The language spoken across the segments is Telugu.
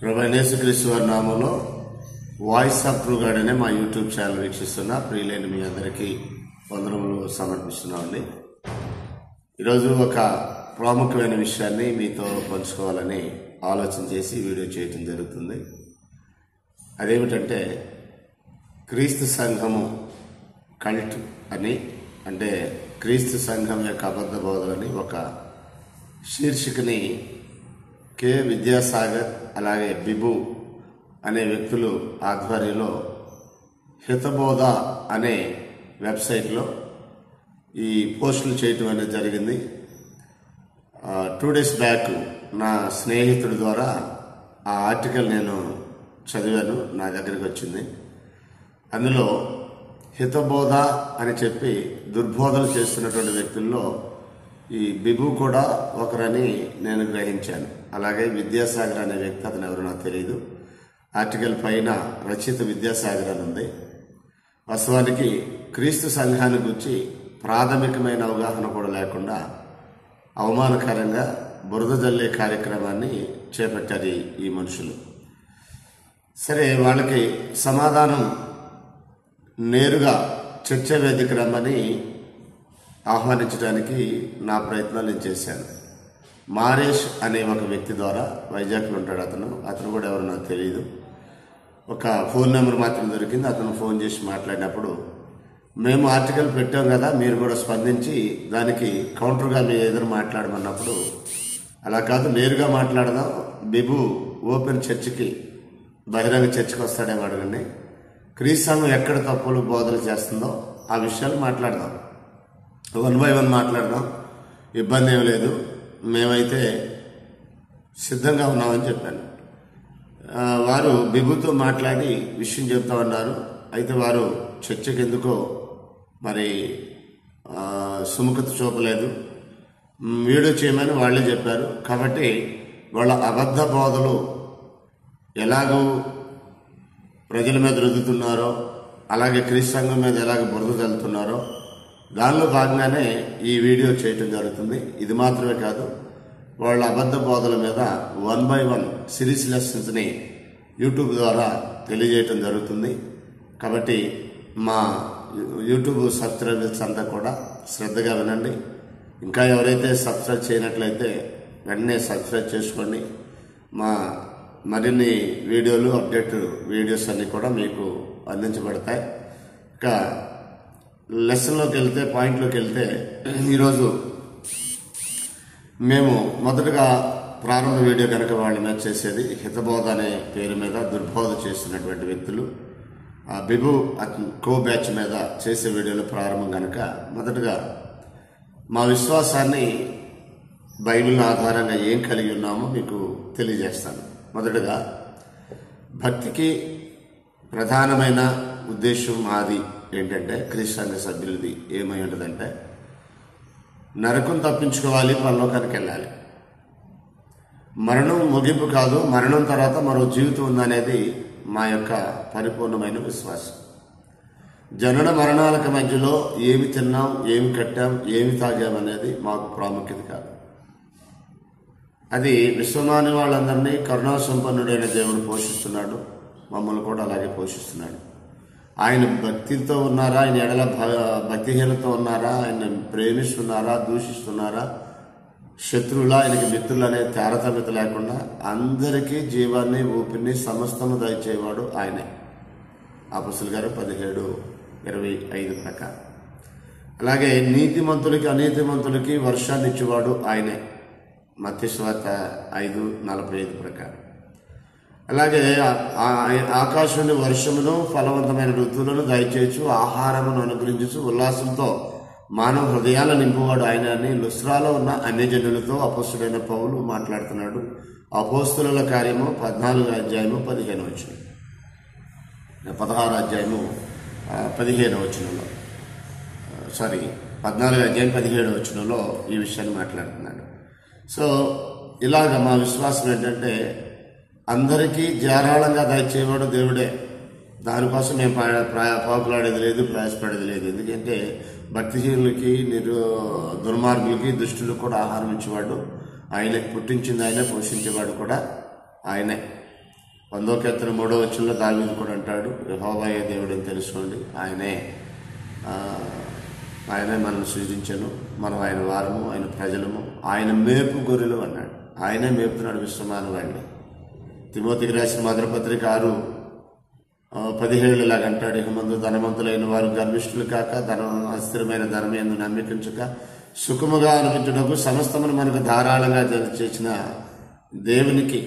ప్రభువైన యేసుక్రీస్తు వారి నామములో వాయిస్ ఆఫ్ ట్రూ గాడ్ అనే మా యూట్యూబ్ ఛానల్ వీక్షిస్తున్న ప్రియులైన మీ అందరికీ వందనములు సమర్పిస్తున్నామండి. ఈరోజు ఒక ప్రాముఖ్యమైన విషయాన్ని మీతో పంచుకోవాలని ఆలోచన చేసి వీడియో చేయటం జరుగుతుంది. అదేమిటంటే క్రీస్తు సంఘము కల్ట్ అని, అంటే క్రీస్తు సంఘం యొక్క అబద్ధ బోధలని ఒక శీర్షికని కె విద్యాసాగర్ అలాగే బిబు అనే వ్యక్తులు ఆధ్వర్యంలో హితబోధ అనే వెబ్సైట్లో ఈ పోస్టులు చేయటం అనేది జరిగింది. 2 days బ్యాక్ నా స్నేహితుడి ద్వారా ఆ ఆర్టికల్ నేను చదివాను, నా దగ్గరికి వచ్చింది. అందులో హితబోధ అని చెప్పి దుర్బోధలు చేస్తున్నటువంటి వ్యక్తుల్లో ఈ బిబు కూడా ఒకరని నేను గ్రహించాను. అలాగే విద్యాసాగర్ అనే వ్యక్తి, అతను ఎవరో నాకు తెలియదు. ఆర్టికల్ పైన రచయిత విద్యాసాగర్ అని ఉంది. వాస్తవానికి క్రీస్తు సంఘాన్ని గురించి ప్రాథమికమైన అవగాహన కూడా లేకుండా అవమానకరంగా బురద జల్లే కార్యక్రమాన్ని చేపట్టారు ఈ మనుషులు. సరే, వాళ్ళకి సమాధానం నేరుగా చర్చ వేదిక రమ్మని ఆహ్వానించడానికి నా ప్రయత్నాలు నేను చేశాను. మారేష్ అనే ఒక వ్యక్తి ద్వారా, వైజాగ్లో ఉంటాడు అతను కూడా ఎవరో నాకు తెలియదు. ఒక ఫోన్ నెంబర్ మాత్రం దొరికింది. అతను ఫోన్ చేసి మాట్లాడినప్పుడు, మేము ఆర్టికల్ పెట్టాం కదా, మీరు కూడా స్పందించి దానికి కౌంటర్గా మీ ఎదురు మాట్లాడమన్నప్పుడు, అలా కాదు నేరుగా మాట్లాడదాం, బిబు ఓపెన్ చర్చికి బహిరంగ చర్చికి వస్తాడేమో అడగండి, క్రీస్తు సంఘం ఎక్కడ తప్పులు బోధలు చేస్తుందో ఆ విషయాలు మాట్లాడదాం, 1 by 1 మాట్లాడదాం, ఇబ్బంది ఏం లేదు, మేమైతే సిద్ధంగా ఉన్నామని చెప్పాను. వారు బిబుతో మాట్లాడి విషయం చెప్తా ఉన్నారు. అయితే వారు చర్చకి ఎందుకో మరి సుముఖత చూపలేదు. వీడియో చేయమని వాళ్ళే చెప్పారు. కాబట్టి వాళ్ళ అబద్ధ బోధలు ఎలాగో ప్రజల మీద రుద్దుతున్నారో, అలాగే క్రీస్తు సంఘం మీద ఎలాగ బురద చల్లుతున్నారో దానిలో భాగంగానే ఈ వీడియో చేయటం జరుగుతుంది. ఇది మాత్రమే కాదు, వాళ్ళ అబద్ధ బోధల మీద 1 by 1 సిరీస్ లెసన్స్ని యూట్యూబ్ ద్వారా తెలియజేయటం జరుగుతుంది. కాబట్టి మా యూట్యూబ్ సబ్స్క్రైబర్స్ అంతా కూడా శ్రద్ధగా వినండి. ఇంకా ఎవరైతే సబ్స్క్రైబ్ చేయనట్లయితే వెంటనే సబ్స్క్రైబ్ చేసుకోండి. మా మరిన్ని వీడియోలు, అప్డేట్ వీడియోస్ అన్నీ కూడా మీకు అందించబడతాయి. ఇంకా లెసన్లోకి వెళ్తే, పాయింట్లోకి వెళ్తే, ఈరోజు మేము మొదటగా ప్రారంభ వీడియో కనుక వాళ్ళ మీద చేసేది హితబోధ అనే పేరు మీద దుర్బోధ చేస్తున్నటువంటి వ్యక్తులు బిబు కో బ్యాచ్ మీద చేసే వీడియోలో ప్రారంభం కనుక మొదటగా మా విశ్వాసాన్ని బైబిల్ ఆధారంగా ఏం కలిగి ఉన్నామో మీకు తెలియజేస్తాను. మొదటగా భక్తికి ప్రధానమైన ఉద్దేశం మాది ఏంటంటే, క్రీస్తు సంఘ సభ్యులది ఏమై ఉంటుందంటే, నరకం తప్పించుకోవాలి, పరలోకానికి వెళ్ళాలి. మరణం ముగింపు కాదు, మరణం తర్వాత మరో జీవితం ఉందనేది మా యొక్క పరిపూర్ణమైన విశ్వాసం. జనన మరణాలకు మధ్యలో ఏమి తిన్నాం, ఏమి కట్టాం, ఏమి తాగామనేది మాకు ప్రాముఖ్యత కాదు. అది విశ్వమాని వాళ్ళందరినీ కరుణా సంపన్నుడైన దేవుడు పోషిస్తున్నాడు, మమ్మల్ని కూడా అలాగే పోషిస్తున్నాడు. ఆయన భక్తితో ఉన్నారా, ఆయన ఎడల భక్తిహీనతో ఉన్నారా, ఆయన ప్రేమిస్తున్నారా, దూషిస్తున్నారా, శత్రువులా, ఆయనకి మిత్రులు అనే తారతమ్యత లేకుండా అందరికీ జీవాన్ని, ఊపిరిని, సమస్తము దయచేవాడు ఆయనే. అపొస్తలుల గారు 17:25 ప్రకారం. అలాగే నీతిమంతులకి అనీతిమంతులకి వర్షాన్ని ఇచ్చేవాడు ఆయనే. మత్తయి సువార్త 5:45 ప్రకారం. అలాగే ఆకాశంలో వర్షమును, ఫలవంతమైన ఋతువులను దయచేయచ్చు, ఆహారమును అనుగ్రహించు, ఉల్లాసంతో మానవ హృదయాలను నింపువాడు ఆయన అని లుస్త్రాలో ఉన్న అన్యజనులతో అపోస్తుడైన పౌలు మాట్లాడుతున్నాడు. అపోస్తుల కార్యము 14వ అధ్యాయము 15వ వచనం, 16వ అధ్యాయము 15వ వచనంలో, 14వ అధ్యాయం 17వ వచనంలో ఈ విషయాన్ని మాట్లాడుతున్నాడు. సో ఇలాగ మా విశ్వాసం ఏంటంటే, అందరికీ ధారాళంగా దయచేవాడు దేవుడే. దానికోసం మేము పాకులాడేది లేదు, ప్రయాసపడేది లేదు. ఎందుకంటే భక్తిహీనులకి, దుర్మార్గులకి, దుష్టులకు కూడా ఆహారం ఇచ్చేవాడు ఆయనే, పుట్టించింది ఆయనే, పోషించేవాడు కూడా ఆయనే. 100వ కీర్తన 3వ వచనంలో దావీదు కూడా అంటాడు, యెహోవాయే దేవుడని తెలుసుకోండి, ఆయనే మనల్ని సృజించను, మనం ఆయన వారము, ఆయన ప్రజలము, ఆయన మేపు గొర్రెలు అన్నాడు. ఆయనే మేపుతున్నాడు విశ్వమానవాడిని. తిమోతికి రాసిన మొదటి పత్రిక 6:17 ఇలాగ అంటాడు, ఇక ముందు ధనవంతులైన వారు గర్విష్ఠులు కాక అస్థిరమైన ధనం యందు నమ్మికించక సుఖముగా అనిపించుటకు సమస్తమును మనకు ధారాళంగా చేసిన దేవునికి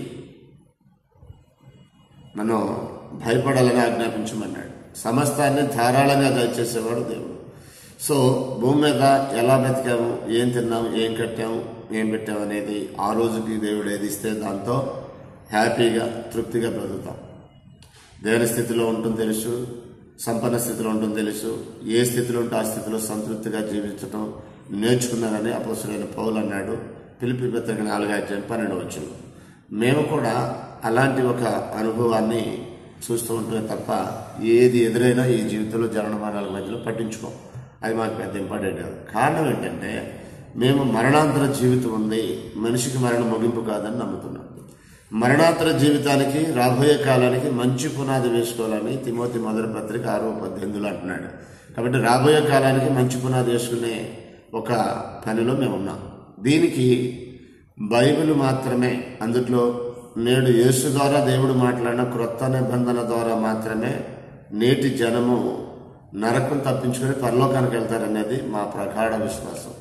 మనం భయపడాలని ఆజ్ఞాపించమన్నాడు. సమస్తాన్ని ధారాళంగా దయచేసేవాడు దేవుడు. సో భూమి మీద ఎలా బ్రతికాము, ఏం తిన్నాము, ఏం కట్టాము, ఏం పెట్టాము అనేది ఆ రోజుకి దేవుడు ఏది ఇస్తే దాంతో హ్యాపీగా తృప్తిగా బ్రతుకుతాం. దేని స్థితిలో ఉంటుంది తెలుసు, సంపన్న స్థితిలో ఉంటుంది తెలుసు, ఏ స్థితిలో ఉంటే ఆ స్థితిలో సంతృప్తిగా జీవించడం నేర్చుకున్నారని అపోస్తలుడైన పౌలు అన్నాడు ఫిలిప్పీ పత్రిక 4:12. మేము కూడా అలాంటి ఒక అనుభవాన్ని చూస్తూ ఉంటే తప్ప ఏది ఎదురైనా ఈ జీవితంలో జనన మరణాల మధ్యలో పట్టించుకోం. అది మాకు పెద్ద ఇంపార్టెంట్ కాదు. కారణం ఏంటంటే మేము మరణాంతర జీవితం ఉంది, మనిషికి మరణం ముగింపు కాదని నమ్ముతున్నాం. మరణాంతర జీవితానికి, రాబోయే కాలానికి మంచి పునాది వేసుకోవాలని తిమోతి మొదటి పత్రిక 6:18 అంటున్నాడు. కాబట్టి రాబోయే కాలానికి మంచి పునాది వేసుకునే ఒక పనిలో మేము ఉన్నాం. దీనికి బైబిల్ మాత్రమే, అందులో నేడు యేసు ద్వారా దేవుడు మాట్లాడిన క్రొత్త నిబంధన ద్వారా మాత్రమే నేటి జనము నరకం తప్పించుకొని పరలోకానికి వెళ్తారనేది మా ప్రగాఢ విశ్వాసం.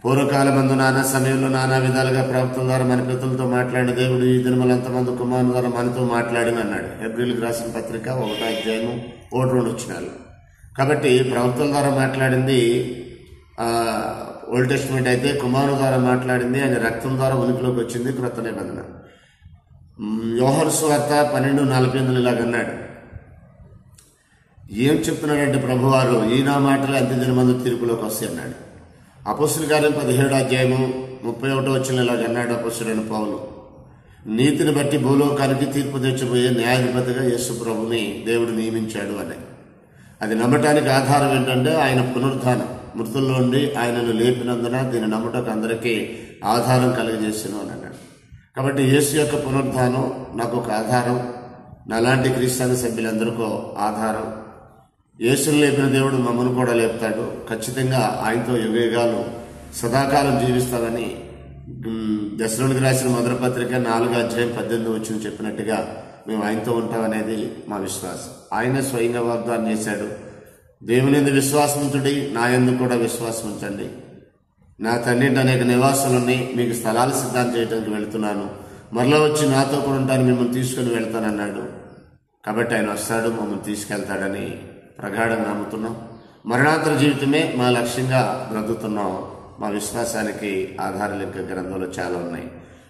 పూర్వకాలమందు నానా సమయంలో నానా విధాలుగా ప్రవక్తల ద్వారా మన పితరులతో మాట్లాడిన దేవుడు ఈ దినములంతమంది కుమారుని ద్వారా మనతో మాట్లాడిన అన్నాడు. హెబ్రీయులకు రాసిన పత్రిక 1:1-2 కాబట్టి ప్రవక్తల ద్వారా మాట్లాడింది ఓల్డ్ టెస్టిమెంట్ అయితే, కుమారుని ద్వారా మాట్లాడింది ఆయన రక్తం ద్వారా ఉనికిలోకి వచ్చింది క్రొత్త నిబంధన. యోహాను సువార్త 12:48 ఇలాగన్నాడు, ఏం చెప్తున్నాడంటే ప్రభువారు, ఈ నా మాటలు అంత్యదినమందు తీర్పులోకి వస్తాయి అన్నాడు. అపోస్తలుల కార్యం 17:31 ఇలాగన్నాడు అపోస్తలుడైన పౌలు, నీతిని బట్టి భూలోకానికి తీర్పు తెచ్చిపోయే న్యాయాధిపతిగా యేసు ప్రభుని దేవుడు నియమించాడు అని. అది నమ్మటానికి ఆధారం ఏంటంటే ఆయన పునరుద్ధానం, మృతుల్లో నుండి ఆయనను లేపినందున దీన్ని నమ్మటకు అందరికీ ఆధారం కలిగజేసాను అని అన్నాడు. కాబట్టి యేసు యొక్క పునరుద్ధానం నాకు ఒక ఆధారం, నాలాంటి క్రీస్తు సభ్యులందరికీ ఆధారం. యేసును లేపిన దేవుడు మమ్మల్ని కూడా లేపుతాడు. ఖచ్చితంగా ఆయనతో యుగయుగాలు సదాకాలం జీవిస్తామని దశలోనికి రాసిన మొదటి పత్రిక 4:18 చెప్పినట్టుగా మేము ఆయనతో ఉంటామనేది మా విశ్వాసం. ఆయనే స్వయంగా వాగ్దానం చేశాడు, దేవుని యందు విశ్వాసం ఉంచుడి, నా యందు కూడా విశ్వాసం ఉంచండి. నా తండ్రి అనేక నివాసాలున్నాయి, మీకు స్థలాలు సిద్ధం చేయడానికి వెళుతున్నాను, మరలా వచ్చి నాతో కూడా ఉంటాను, మిమ్మల్ని తీసుకుని వెళ్తానన్నాడు. కాబట్టి ఆయన వస్తాడు, మమ్మల్ని తీసుకెళ్తాడని ప్రగాఢంగా నమ్ముతున్నాం. మరణాంతర జీవితమే మా లక్ష్యంగా బ్రతుకుతున్నాం. మా విశ్వాసానికి ఆధారాలు ఇంకా గ్రంథంలో చాలా ఉన్నాయి.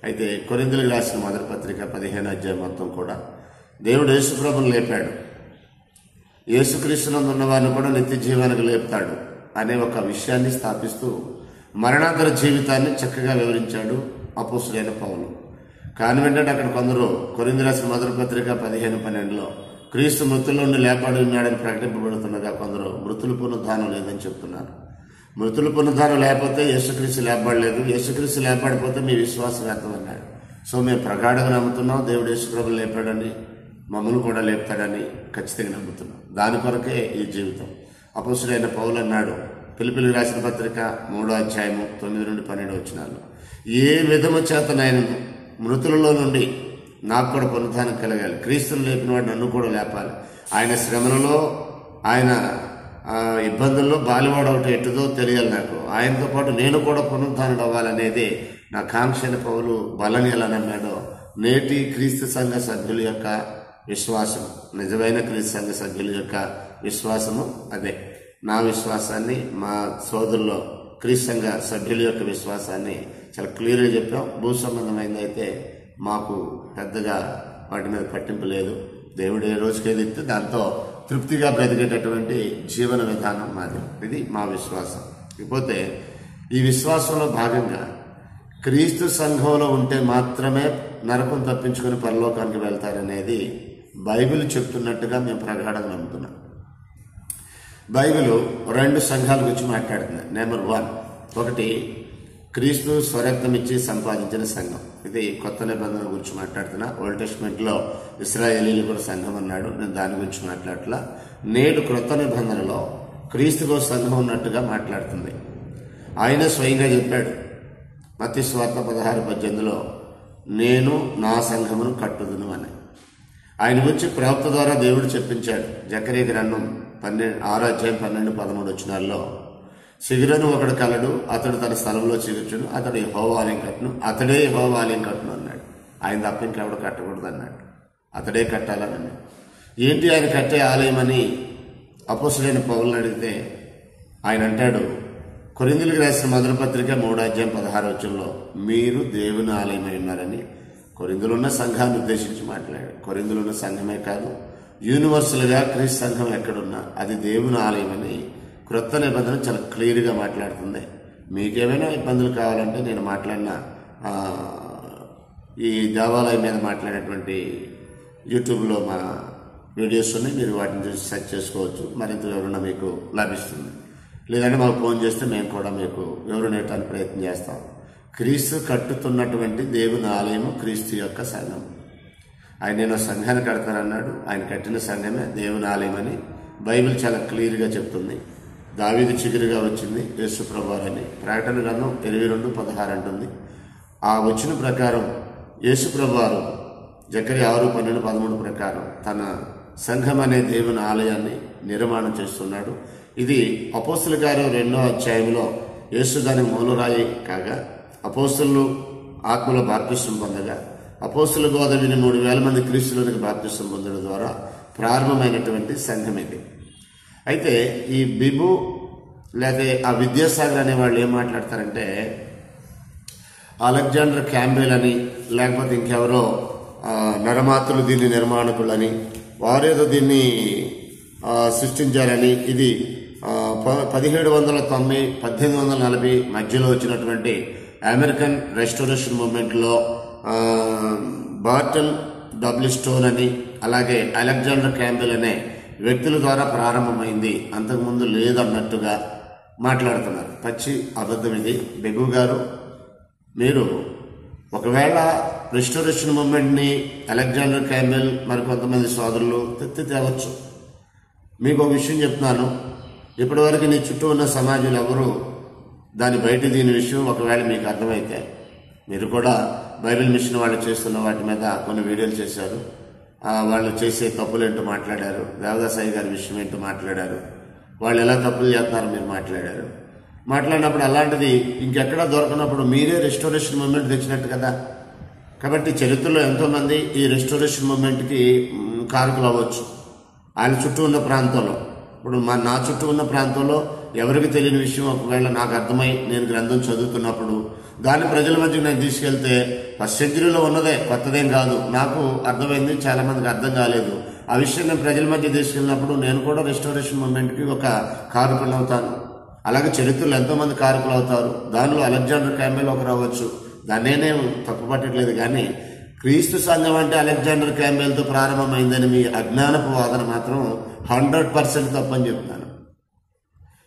అయితే కొరింథీయులకు రాసిన మొదటి పత్రిక 15 మొత్తం కూడా దేవుడు యేసుప్రభుని లేపాడు, యేసుక్రీస్తునందు ఉన్న వారిని కూడా నిత్య జీవానికి లేపుతాడు అనే ఒక విషయాన్ని స్థాపిస్తూ మరణాంతర జీవితాన్ని చక్కగా వివరించాడు అపోస్తలుడైన పౌలు. కానీ ఏంటంటే అక్కడ కొందరు కొరింథీయులకు రాసిన మొదటి పత్రిక 15:12 క్రీస్తు మృతుల నుండి లేపాడు ఉన్నాడని ప్రకటింపబడుతున్నగా కొందరు మృతుల పునరుద్ధానం లేదని చెప్తున్నారు. మృతుల పునరుద్ధానం లేకపోతే యేసుక్రీస్తు లేపబడలేదు, యేసుక్రీస్తు లేపడిపోతే మీ విశ్వాసం వ్యర్థం అన్నాడు. సో మేము ప్రగాఢంగా నమ్ముతున్నాం, దేవుడు యేసుప్రభుని లేపాడని, మమ్మల్ని కూడా లేపుతాడని ఖచ్చితంగా నమ్ముతున్నాం. దాని కొరకే ఈ జీవితం. అపోస్తలుడైన పౌలు అన్నాడు ఫిలిప్పీయులకు రాసిన పత్రిక 3:9-12 ఏ విధము చేతనైనను మృతులలో నుండి నాకు కూడా పునరుద్ధానం కలగాలి, క్రీస్తుని లేపిన వాడు నన్ను కూడా లేపాలి, ఆయన శ్రమలలో ఆయన ఇబ్బందుల్లో బాలివాడు ఒకటి ఎట్టుదో తెలియాలి నాకు, ఆయనతో పాటు నేను కూడా పునరుద్ధానుడు అవ్వాలనేది నా కాంక్ష అని పౌలు బలంగా ఎలా నమ్మాడో నేటి క్రీస్తు సంఘ సభ్యుల యొక్క విశ్వాసం, నిజమైన క్రీస్తు సంఘ సభ్యుల యొక్క విశ్వాసము అదే. నా విశ్వాసాన్ని, మా సోదరుల్లో క్రీస్తు సంఘ సభ్యుల యొక్క విశ్వాసాన్ని చాలా క్లియర్గా చెప్పాం. భూ సంబంధమైంది అయితే మాకు పెద్దగా వాటి మీద పట్టింపు లేదు. దేవుడు ఏ రోజుకి ఏది ఇస్తే దాంతో తృప్తిగా బ్రతికేటటువంటి జీవన విధానం మాది. ఇది మా విశ్వాసం. ఇకపోతే ఈ విశ్వాసంలో భాగంగా క్రీస్తు సంఘంలో ఉంటే మాత్రమే నరకం తప్పించుకొని పరలోకానికి వెళ్తారనేది బైబిల్ చెప్తున్నట్టుగా మేము ప్రగాఢంగా నమ్ముతున్నాం. బైబిల్ 2 సంఘాల గురించి మాట్లాడుతుంది. నెంబర్ 1, ఒకటి క్రీస్తు స్వరక్తం ఇచ్చి సంపాదించిన సంఘం. ఇది కొత్త నిబంధన గురించి మాట్లాడుతున్నా. ఓల్డ్ టెస్ట్మెంట్ లో ఇశ్రాయేలీలు కూడా సంఘం అన్నాడు, నేను దాని గురించి మాట్లాడట్లా. నేడు క్రొత్త నిబంధనలో క్రీస్తుకు సంఘం ఉన్నట్టుగా మాట్లాడుతుంది. ఆయన స్వయంగా చెప్పాడు మత్తయి సువార్త 16:18 నేను నా సంఘమును కట్టుదును అని. ఆయన గురించి ప్రవక్త ద్వారా దేవుడు చెప్పించాడు. జకరియా గ్రంథం 6:12-13 సిగురను ఒకడు కలడు, అతడు తన స్థలంలో చిగుర్చును, అతడు యెహోవా ఆలయం కట్టును, అతడే యెహోవా ఆలయం కట్టును అన్నాడు. ఆయన తప్ప ఇంకెవడు కట్టకూడదు అన్నాడు. అతడే కట్టాలని. ఏంటి ఆయన కట్టే ఆలయం అని అపోస్తలుడైన పౌలుని అడిగితే ఆయన అంటాడు, కొరింథీయులకు రాసిన మొదటి పత్రిక 3:16 మీరు దేవుని ఆలయమై ఉన్నారని కొరింథీలో ఉన్న సంఘాన్ని ఉద్దేశించి మాట్లాడాడు. కొరింథీలో ఉన్న సంఘమే కాదు, యూనివర్సల్గా క్రీస్తు సంఘం ఎక్కడున్నా అది దేవుని ఆలయం అని క్రొత్త నిబంధన చాలా క్లియర్గా మాట్లాడుతుంది. మీకేమైనా ఇబ్బందులు కావాలంటే నేను మాట్లాడిన ఈ దేవాలయం మీద మాట్లాడేటువంటి యూట్యూబ్లో మా వీడియోస్ ఉన్నాయి, మీరు వాటిని చూసి సెర్చ్ చేసుకోవచ్చు. మరింత వివరణ మీకు లభిస్తుంది. లేదంటే మాకు ఫోన్ చేస్తే మేము కూడా మీకు వివరణ ఇవ్వడానికి ప్రయత్నం చేస్తాం. క్రీస్తు కట్టుతున్నటువంటి దేవుని ఆలయము క్రీస్తు యొక్క సంఘం. ఆయన నేను సంఘాన్ని కడతానన్నాడు. ఆయన కట్టిన సంఘమే దేవుని ఆలయం అని బైబిల్ చాలా క్లియర్గా చెప్తుంది. దావీదు చిగురుగా వచ్చింది యేసు ప్రభువారని ప్రకటన గ్రంథం 22:16 అంటుంది. ఆ వచ్చిన ప్రకారం యేసు ప్రభువారు జకరియా 6:12-13 ప్రకారం తన సంఘం అనే దేవుని ఆలయాన్ని నిర్మాణం చేస్తున్నాడు. ఇది అపోస్తలుల కార్యం 2వ అధ్యాయంలో యేసు దాని మూలరాయి కాగా అపోస్తలు ఆత్మలో బాప్తిస్మం పొందగా అపోస్తల బోధ విని 3,000 మంది క్రీస్తులోనికి బాప్తిస్మం పొందడం ద్వారా ప్రారంభమైనటువంటి సంఘం ఇది. అయితే ఈ బిబు లేదా ఆ విద్యాసాగర్ అనే వాళ్ళు ఏం మాట్లాడతారంటే అలెగ్జాండర్ క్యాంబెల్ అని లేకపోతే ఇంకెవరో నరమాతులు దీన్ని నిర్మాణకులని వారేదో దీన్ని సృష్టించారని, ఇది 1790 1840 మధ్యలో వచ్చినటువంటి అమెరికన్ రెస్టోరేషన్ మూవ్మెంట్లో బార్టన్ డబ్ల్యూ స్టోన్ అని అలాగే అలెగ్జాండర్ క్యాంబెల్ అనే వ్యక్తుల ద్వారా ప్రారంభమైంది, అంతకుముందు లేదన్నట్టుగా మాట్లాడుతున్నారు. పచ్చి అబద్ధం ఇది. బెగు గారు, మీరు ఒకవేళ రెస్టోరేషన్ మూవ్మెంట్ని అలెగ్జాండర్ క్యాంబెల్ మరికొంతమంది సోదరులు తేవచ్చు. మీకు ఒక విషయం చెప్తున్నాను, ఇప్పటివరకు నీ చుట్టూ ఉన్న సమాజంలో ఎవరు దాని బయట దీని విషయం ఒకవేళ మీకు అర్థమైతే మీరు కూడా బైబిల్ మిషన్ వాళ్ళు చేస్తున్న వాటి మీద కొన్ని వీడియోలు చేశారు. వాళ్ళు చేసే తప్పులు ఏంటో మాట్లాడారు. దేవదాసాయి గారి విషయం ఏంటో మాట్లాడారు. వాళ్ళు ఎలా తప్పులు చేస్తున్నారో మీరు మాట్లాడినప్పుడు అలాంటిది ఇంకెక్కడా దొరకనప్పుడు మీరే రెస్టోరేషన్ మూవ్మెంట్ తెచ్చినట్టు కదా. కాబట్టి చరిత్రలో ఎంతోమంది ఈ రెస్టోరేషన్ మూవ్మెంట్కి కారకులు అవ్వచ్చు. ఆయన చుట్టూ ఉన్న ప్రాంతంలో, ఇప్పుడు నా చుట్టూ ఉన్న ప్రాంతంలో ఎవరికి తెలియని విషయం ఒకవేళ నాకు అర్థమై నేను గ్రంథం చదువుతున్నప్పుడు దాన్ని ప్రజల మధ్యకి నేను తీసుకెళ్తే ఫస్ట్ సెంచరీలో ఉన్నదే, కొత్తదేం కాదు. నాకు అర్థమైంది, చాలా మందికి అర్థం కాలేదు. ఆ విషయం నేను ప్రజల మధ్య తీసుకెళ్ళినప్పుడు నేను కూడా రెస్టోరేషన్ మూవ్మెంట్కి ఒక కారకులు అవుతాను. అలాగే చరిత్రలో ఎంతో మంది కారకులు అవుతారు. దానిలో అలెగ్జాండర్ క్యాంబెల్ ఒకరు అవ్వచ్చు. దాన్నేనే తప్పు పట్టట్లేదు. కానీ క్రీస్తు సంఘం అంటే అలెగ్జాండర్ క్యాంబెల్తో ప్రారంభమైందని మీ అజ్ఞానపు వాదన మాత్రం 100% తప్పని చెప్తున్నాను.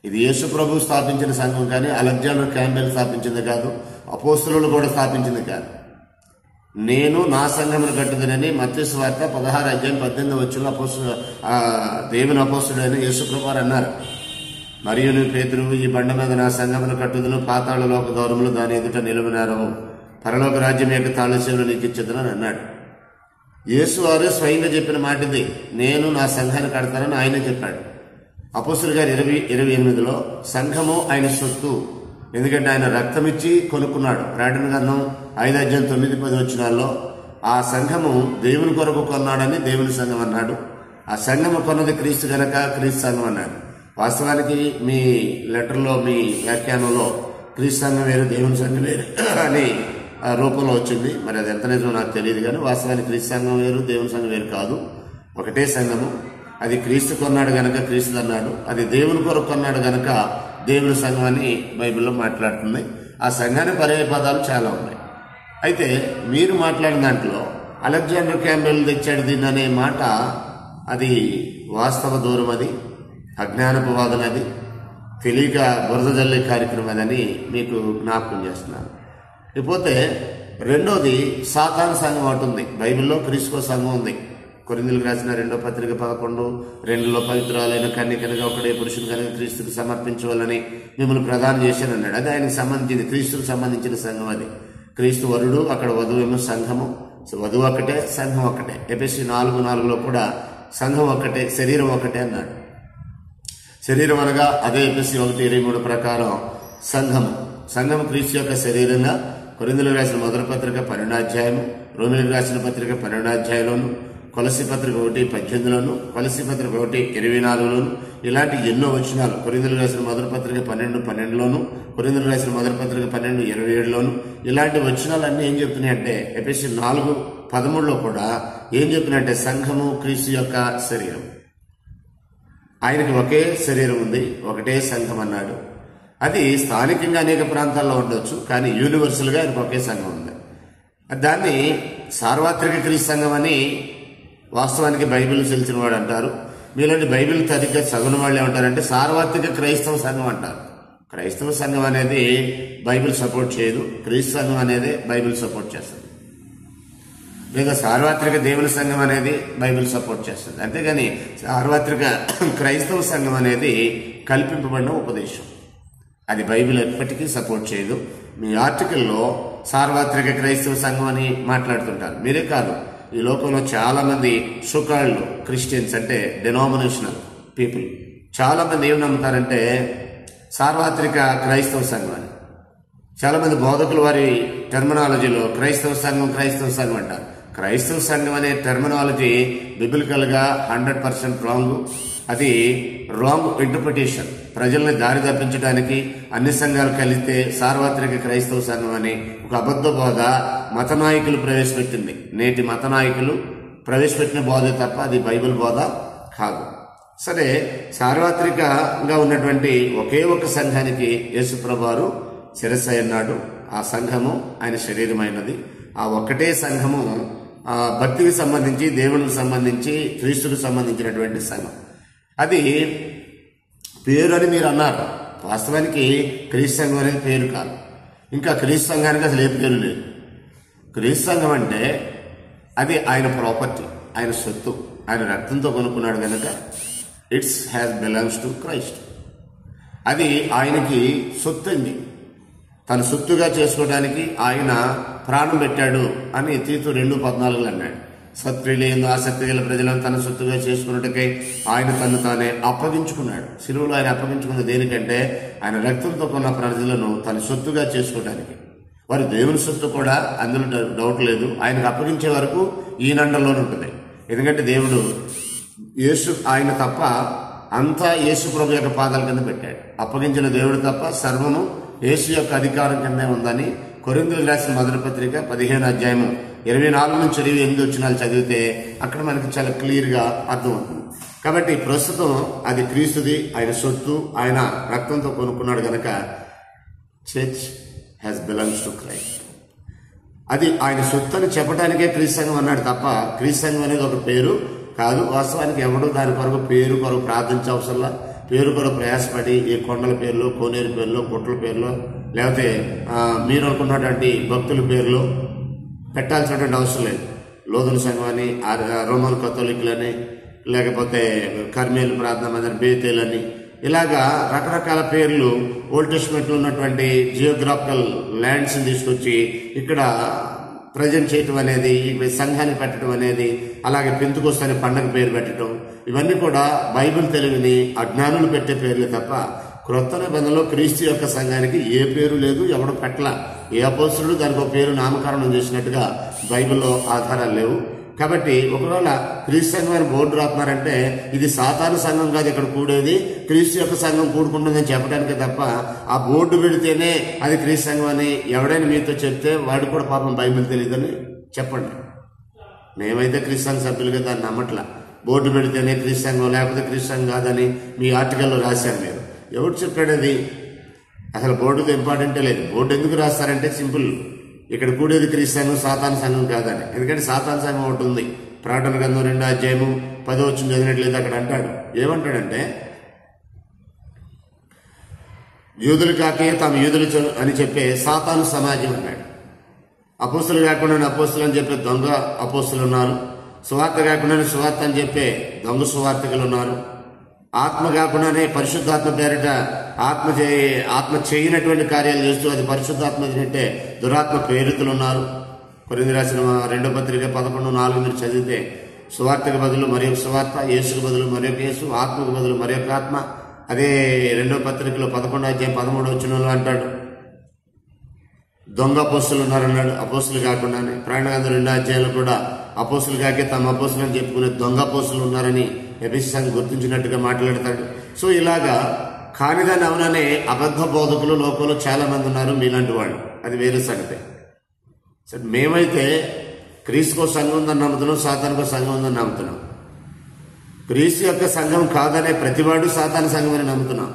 ఇది యేసు ప్రభు స్థాపించిన సంఘం కానీ అలెగ్జాండర్ క్యాంబెల్ స్థాపించింది కాదు, అపోస్తలులు కూడా స్థాపించింది కాదు. నేను నా సంఘమును కట్టుదనని మత్తయి సువార్త 16:18 దేవుని అపోస్తలుడైన యేసు ప్రభు అన్నారు. మరియు నువ్వు పేతురువు, ఈ బండ మీద నా సంఘమును కట్టుదును, పాతాళలోక దూరములు దాని ఎదుట నిలువనారవు, పరలోక రాజ్యం యొక్క తాళ చెవులు నీకు ఇచ్చేదని అన్నాడు. యేసు వారు స్వయంగా చెప్పిన మాట ఇది. నేను నా సంఘాన్ని కడతానని ఆయనే చెప్పాడు. అపోస్తలుల గారు 20:28 సంఘము ఆయన సొత్తు, ఎందుకంటే ఆయన రక్తమిచ్చి కొనుక్కున్నాడు. ప్రకటన గ్రంథం 5:9-10 ఆ సంఘము దేవుని కొరకు కొన్నాడని దేవుని సంఘం అన్నాడు. ఆ సంఘము కొన్నది క్రీస్తు గనక క్రీస్తు సంఘం అన్నాడు. వాస్తవానికి మీ లెటర్లో మీ వ్యాఖ్యానంలో క్రీస్తు సంఘం వేరు దేవుని సంఘం వేరు అని రూపంలో వచ్చింది. మరి అది ఎంత నిజమో నాకు తెలియదు. కానీ వాస్తవానికి క్రీస్తు సంఘం వేరు దేవుని సంఘం వేరు కాదు, ఒకటే సంఘము. అది క్రీస్తు కొన్నాడు గనక క్రీస్తు అన్నాడు, అది దేవుని కొరకు కొన్నాడు గనక దేవుని సంఘం అని బైబిల్లో మాట్లాడుతుంది. ఆ సంఘానికి పర్యాయ పదాలు చాలా ఉన్నాయి. అయితే మీరు మాట్లాడిన దాంట్లో అలెగ్జాండర్ క్యాంబెల్ తెచ్చాడు దీన్ని అనే మాట అది వాస్తవ దూరం, అది అజ్ఞానపు వాదన. అది తెలియక బురద జల్లే కార్యక్రమం అదని మీకు జ్ఞాపకం చేస్తున్నాను. ఇకపోతే రెండోది సాతాను సంఘం ఒకటి ఉంది. బైబిల్లో క్రీస్తు సంఘం ఉంది. కొరింథీయులకు రాసిన 2వ పత్రిక 11:2లో పవిత్రాలైన కన్యకలుగా ఒకడే పురుషుని కనుక క్రీస్తుకు సమర్పించవాలని మిమ్మల్ని ప్రదానం చేశానన్నాడు. అది ఆయనకు సంబంధించింది, క్రీస్తుకు సంబంధించిన సంఘం. అది క్రీస్తు వరుడు, అక్కడ వధువేమో సంఘము. వధువు ఒకటే, సంఘం ఒకటే. ఎఫెసీ 4:4లో కూడా సంఘం ఒకటే, శరీరం ఒకటే అన్నాడు. శరీరం అనగా అదే ఎఫెసీ 1:23 ప్రకారం సంఘం క్రీస్తు యొక్క శరీరంగా కొరింథీయులకు రాసిన మొదటి పత్రిక 12వ అధ్యాయం, రోమీయులకు రాసిన పత్రిక 12వ అధ్యాయంలోను, కొలస్సీ పత్రిక 1:18లోను, కొలస్సీ పత్రిక 1:24లోను ఇలాంటి ఎన్నో వచనాలు, కొరింథీయులకు రాసిన మొదటి పత్రిక 12:12లోను, కొరింథీయులకు రాసిన మొదటి పత్రిక 12:27లోను ఇలాంటి వచనాలన్నీ ఏం చెప్తున్నాయంటే ఎఫెసీ 4:13లో కూడా ఏం చెప్తున్నాయంటే సంఘము క్రీస్తు యొక్క శరీరం. ఆయనకి ఒకే శరీరం ఉంది, ఒకటే సంఘం అన్నాడు. అది స్థానికంగా అనేక ప్రాంతాల్లో ఉండొచ్చు, కానీ యూనివర్సల్గా ఆయనకు ఒకే సంఘం ఉంది. దాన్ని సార్వత్రిక క్రీస్తు సంఘం అని వాస్తవానికి బైబిల్ తెలిసిన వాడు అంటారు. మీలోని బైబిల్ సరిగ్గా చదువుని వాళ్ళు ఏమంటారంటే సార్వత్రిక క్రైస్తవ సంఘం అంటారు. క్రైస్తవ సంఘం అనేది బైబిల్ సపోర్ట్ చేయదు, క్రీస్తు సంఘం అనేది బైబిల్ సపోర్ట్ చేస్తుంది. లేదా సార్వత్రిక దేవుని సంఘం అనేది బైబిల్ సపోర్ట్ చేస్తుంది. అంతేగాని సార్వత్రిక క్రైస్తవ సంఘం అనేది కల్పింపబడిన ఉపదేశం. అది బైబిల్ ఎప్పటికీ సపోర్ట్ చేయదు. మీ ఆర్టికల్లో సార్వత్రిక క్రైస్తవ సంఘం అని మాట్లాడుతుంటారు. మీరే కాదు, ఈ లోకంలో చాలా మంది సుకాళ్ళు క్రిస్టియన్స్ అంటే డెనామినేషనల్ పీపుల్ చాలా మంది ఏమి నమ్ముతారంటే సార్వత్రిక క్రైస్తవ సంఘం అని. చాలా మంది బోధకులు వారి టెర్మినాలజీలో క్రైస్తవ సంఘం అంటారు. క్రైస్తవ సంఘం అనే టెర్మినాలజీ బిబిలికల్ గా 100% రాంగ్. అది రాంగ్ ఇంటర్ప్రిటేషన్. ప్రజల్ని దారి తప్పించడానికి అన్ని సంఘాలు కలిస్తే సార్వత్రిక క్రైస్తవ సంఘం అని ఒక అబద్ధ బోధ మత నాయకులు ప్రవేశపెట్టింది. నేటి మత నాయకులు ప్రవేశపెట్టిన బోధే తప్ప అది బైబిల్ బోధ కాదు. సరే, సార్వత్రికంగా ఉన్నటువంటి ఒకే ఒక సంఘానికి యేసుప్రభువు వారు శిరస్సు అన్నాడు. ఆ సంఘము ఆయన శరీరమైనది. ఆ ఒక్కటే సంఘము భక్తికి సంబంధించి, దేవునికి సంబంధించి, క్రీస్తుకు సంబంధించినటువంటి సంఘం. అది పేరు అని మీరు అన్నారు. వాస్తవానికి క్రీస్తు సంఘం అనేది పేరు కాదు. ఇంకా క్రీస్తు సంఘానికి అసలు ఏ పేరు లేదు. క్రీస్తు సంఘం అంటే అది ఆయన ప్రాపర్టీ, ఆయన సొత్తు, ఆయన రక్తంతో కొనుక్కున్నాడు కనుక it's has belongs to Christ. అది ఆయనకి సొత్తు అండి. తన సొత్తుగా చేసుకోవడానికి ఆయన ప్రాణం పెట్టాడు అని తీతు 2:14 అన్నాడు. సత్ప్రియులైన ఆసక్తి గల ప్రజలను తన సొత్తుగా చేసుకున్నట్టుకై ఆయన తను తానే అప్పగించుకున్నాడు. శిలువలో ఆయన అప్పగించుకున్న దేనికంటే ఆయన రక్తంతో కొన్న ప్రజలను తన సొత్తుగా చేసుకోవడానికి. వారి దేవుని సొత్తు కూడా, అందులో డౌట్ లేదు. ఆయనకు అప్పగించే వరకు ఈనండలోనే ఉంటుంది. ఎందుకంటే దేవుడు ఆయన తప్ప అంతా యేసు ప్రభు యొక్క పాదాల కింద పెట్టాడు. అప్పగించిన దేవుడు తప్ప సర్వము యేసు యొక్క అధికారం కిందే ఉందని కొరింథీయులకు రాసిన మొదటి పత్రిక 15వ అధ్యాయము 24 నుంచి 28 వచనాలు చదివితే అక్కడ మనకి చాలా క్లియర్ గా అర్థమవుతుంది. కాబట్టి ప్రస్తుతం అది క్రీస్తుది, ఆయన సొత్తు, ఆయన రక్తంతో కొనుక్కున్నాడు కనుక church has belongs to Christ. అది ఆయన సొత్తు అని చెప్పడానికే క్రీస్తు సంఘం అన్నాడు తప్ప క్రీస్తు సంఘం అనేది ఒక పేరు కాదు. వాస్తవానికి ఎవడు దాని కొరకు పేరు కొరకు ప్రార్థించే అవసరంలా, పేరు కొరకు ప్రయాసపడి ఈ కొండల పేర్లు, కోనేరు పేర్లు, గుట్టల పేర్లు, లేకపోతే మీరు అనుకున్నటువంటి భక్తుల పేర్లు పెట్టాల్సినటువంటి అవసరం లేదు. లోదన సంఘం అని, రోమన్ కథోలికులని, లేకపోతే కర్మేలు ప్రార్థన మందిరం, బేతేలని, ఇలాగా రకరకాల పేర్లు ఓల్డ్ టెస్ట్మెంట్లో ఉన్నటువంటి జియోగ్రాఫికల్ ల్యాండ్స్ తీసుకొచ్చి ఇక్కడ ప్రజెంట్ చేయటం అనేది, సంఘాన్ని పెట్టడం అనేది, అలాగే పెంతుకొస్తు అనే పండగ పేరు పెట్టడం, ఇవన్నీ కూడా బైబిల్ తెలివిని అజ్ఞానులు పెట్టే పేర్లే తప్ప క్రొత్త నిబంధనలో క్రీస్తు యొక్క సంఘానికి ఏ పేరు లేదు, ఎవడు పెట్టల. ఏ అపోస్తలుడు దానికి ఒక పేరు నామకరణం చేసినట్టుగా బైబిల్లో ఆధారాలు లేవు. కాబట్టి ఒకవేళ క్రీస్తు సంఘం అని బోర్డు రాస్తున్నారంటే ఇది సాతాను సంఘం కాదు ఇక్కడ కూడేది, క్రీస్తు యొక్క సంఘం కూడుకుంటుందని చెప్పడానికి తప్ప ఆ బోర్డు పెడితేనే అది క్రీస్తు సంఘం అని ఎవడైనా మీతో చెప్తే వాడు కూడా పాపం బైబిల్ తెలియదని చెప్పండి. మేమైతే క్రీస్తు సంఘ సభ్యులుగా దాన్ని నమ్మట్లా. బోర్డు పెడితేనే క్రీస్తు సంఘం, లేకపోతే క్రీస్తు సంఘం కాదని మీ ఆర్టికల్లో రాశారు. మీరు ఎవరు చెప్పాడు అది? అసలు బోర్డుతో ఇంపార్టెంటే లేదు. బోర్డు ఎందుకు రాస్తారంటే సింపుల్, ఇక్కడ కూడేది క్రీస్తు సంఘం, సాతాను సంఘం కాదని. ఎందుకంటే సాతాను సంఘం ఒకటి ఉంది. ప్రకటన గ్రంథం 2వ అధ్యాయము 10వ వచనం చదివినట్లయితే అక్కడ అంటాడు, ఏమంటాడంటే యూదులు కాకే తాము యూదులు అని చెప్పే సాతాను సమాజం అన్నాడు. అపోస్తులు కాకుండా అపోస్తులు అని చెప్పే దొంగ అపోస్తులు ఉన్నారు. సువార్త కాకుండానే సువార్త అని చెప్పే దొంగ సువార్తికులు ఉన్నారు. ఆత్మ కాకుండానే పరిశుద్ధాత్మ పేరిట ఆత్మ చేయనటువంటి కార్యాలు చేస్తూ అది పరిశుద్ధాత్మ అంటే దురాత్మ ప్రేరితులు ఉన్నారు. కొరింథీ రాసిన 2వ పత్రిక 11:4 మీరు చదివితే సువార్తకు బదులు మరి ఒక సువార్త, యేసుకు బదులు మరి ఒక యేసు, ఆత్మకు బదులు మరి ఒక ఆత్మ. అదే 2వ పత్రికలో 11:13 అంటాడు దొంగ అపోస్తులు ఉన్నారన్నాడు. అపోస్తులు కాకుండానే ప్రకటన 2 కూడా అపోస్తులు కాకే తమ అపోస్తులు అని చెప్పుకునే దొంగ అపోస్తులు ఉన్నారని ఎఫెసీ సంఘం గుర్తించినట్టుగా మాట్లాడతాడు. సో ఇలాగా కానిదాన్ని అవుననే అబద్ధ బోధకులు లోకంలో చాలా మంది ఉన్నారు, మీలాంటి వాళ్ళు. అది వేరే సంగతి. సరే, మేమైతే క్రీస్తుకో సంఘం ఉందని నమ్ముతున్నాం, సాతానుకో సంఘం ఉందని నమ్ముతున్నాం. క్రీస్తు యొక్క సంఘం కాదనే ప్రతివాడు సాతాను సంఘం అని నమ్ముతున్నాం.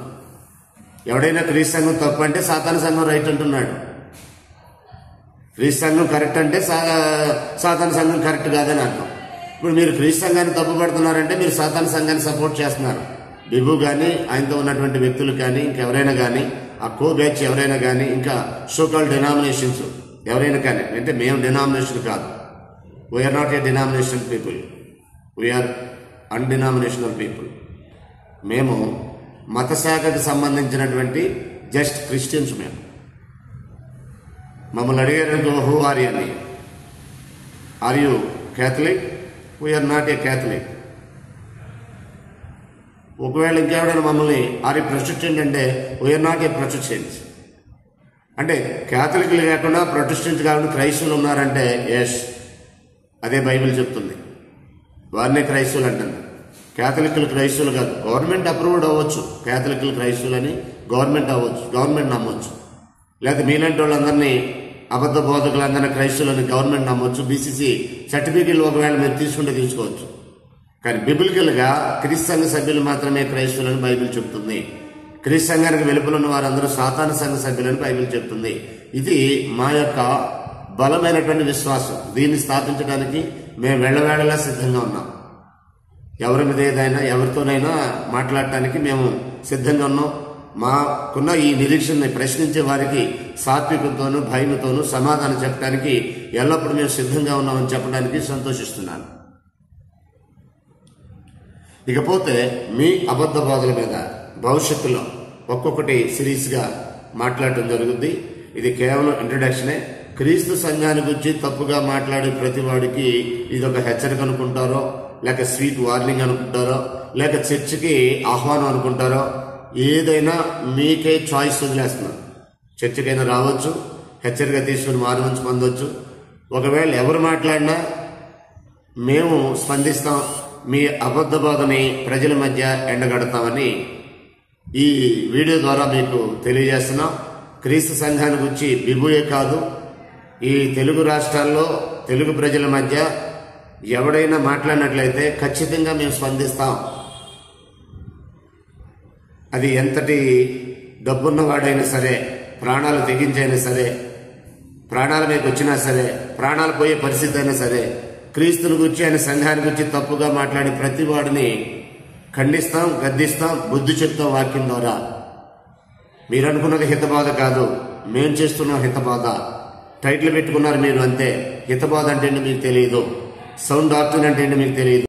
ఎవడైనా క్రీస్తు సంఘం తప్పు అంటే సాతాను సంఘం రైట్ అంటున్నాడు. క్రీస్తు సంఘం కరెక్ట్ అంటే సాతాను సంఘం కరెక్ట్ కాదని అర్థం. ఇప్పుడు మీరు క్రీస్తు సంఘాన్ని తప్పు పడుతున్నారంటే మీరు సాతాను సంఘాన్ని సపోర్ట్ చేస్తున్నారు. బిబు కానీ ఆయనతో ఉన్నటువంటి వ్యక్తులు కానీ ఇంకెవరైనా కానీ ఆ కో బ్యాచ్ ఎవరైనా కానీ ఇంకా సోకాల్ డినామినేషన్స్ ఎవరైనా కానీ, అంటే మేము డినామినేషన్ కాదు. We are not a denominational people, we are undenominational people. మేము మత శాఖకు సంబంధించినటువంటి జస్ట్ క్రిస్టియన్స్. మేము మమ్మల్ని అడిగారు హూ ఆర్ యూ అని. Are you Catholic? We are not a Catholic. ఒకవేళ ఇంకెవడైనా మమ్మల్ని ఆర్ యూ ప్రొటెస్టెంట్ అంటే వీఆర్ నాట్ ఏ ప్రొటెస్టెంట్స్. అంటే క్యాథలిక్లు కాకుండా ప్రొటెస్టెంట్ కాకుండా క్రైస్తవులు ఉన్నారంటే ఎస్, అదే బైబిల్ చెప్తుంది. వారినే క్రైస్తవులు అంటుంది. క్యాథలిక్లు క్రైస్తవులు కాదు. గవర్నమెంట్ అప్రూవ్డ్ అవ్వచ్చు క్యాథలిక్లు క్రైస్తవులు అని, గవర్నమెంట్ అవ్వచ్చు, గవర్నమెంట్ నమ్మొచ్చు. లేకపోతే మీలాంటి వాళ్ళందరినీ అబద్ధ బోధకులందరినీ క్రైస్తవులని గవర్నమెంట్ నమ్మొచ్చు. బీసీసీ సర్టిఫికెట్లు ఒకవేళ మీరు తీసుకుంటే తీసుకోవచ్చు. కానీ బిబిలికల్గా క్రీస్తు సంఘ సభ్యులు మాత్రమే క్రైస్తవులని బైబిల్ చెప్తుంది. క్రీస్తు సంఘానికి వెలుపల ఉన్న వారందరూ సాతాను సంఘ సభ్యులని బైబిల్ చెప్తుంది. ఇది మా యొక్క బలమైనటువంటి విశ్వాసం. దీన్ని స్థాపించడానికి మేము వెళ్ళవేళలా సిద్ధంగా ఉన్నాం. ఎవరి మీద ఏదైనా ఎవరితోనైనా మాట్లాడటానికి మేము సిద్ధంగా ఉన్నాం. మాకున్న ఈ నిరీక్షణని ప్రశ్నించే వారికి సాత్వికంతోనూ భయంతోనూ సమాధానం చెప్పడానికి ఎల్లప్పుడూ మేము సిద్ధంగా ఉన్నామని చెప్పడానికి సంతోషిస్తున్నాను. ఇకపోతే మీ అబద్ధ బోధల మీద భవిష్యత్తులో ఒక్కొక్కటి సిరీస్గా మాట్లాడటం జరుగుతుంది. ఇది కేవలం ఇంట్రడక్షనే. క్రీస్తు సంఘాన్ని గురించి తప్పుగా మాట్లాడే ప్రతి వాడికి ఇది ఒక హెచ్చరిక అనుకుంటారో, లేక స్వీట్ వార్నింగ్ అనుకుంటారో, లేక చర్చికి ఆహ్వానం అనుకుంటారో, ఏదైనా మీకే చాయిస్ వదిలేస్తున్నాం. చర్చికైనా రావచ్చు, హెచ్చరిక తీసుకుని మారుమంచి పొందొచ్చు. ఒకవేళ ఎవరు మాట్లాడినా మేము స్పందిస్తాం. మీ అబద్ధ బోధని ప్రజల మధ్య ఎండగడతామని ఈ వీడియో ద్వారా మీకు తెలియజేస్తున్నాం. క్రీస్తు సంఘాన్ని గురించి బిబుయే కాదు, ఈ తెలుగు రాష్ట్రాల్లో తెలుగు ప్రజల మధ్య ఎవడైనా మాట్లాడినట్లయితే ఖచ్చితంగా మేము స్పందిస్తాం. అది ఎంతటి డబ్బున్నవాడైనా సరే, ప్రాణాలు తెగించైనా సరే, ప్రాణాల మీకు వచ్చినా సరే, ప్రాణాలు పోయే పరిస్థితి అయినా సరే, క్రీస్తుని గురించి ఆయన సంఘాన్ని గురించి తప్పుగా మాట్లాడే ప్రతి వాడిని ఖండిస్తాం, గద్దిస్తాం, బుద్ధి చెప్తాం వాక్యం ద్వారా. మీరు అనుకున్నది హితబోధ కాదు, మేం చేస్తున్నాం హితబోధ. టైటిల్ పెట్టుకున్నారు మీరు అంతే. హితబోధ అంటే మీకు తెలియదు, సౌండ్ డాక్టర్ అంటే మీకు తెలియదు.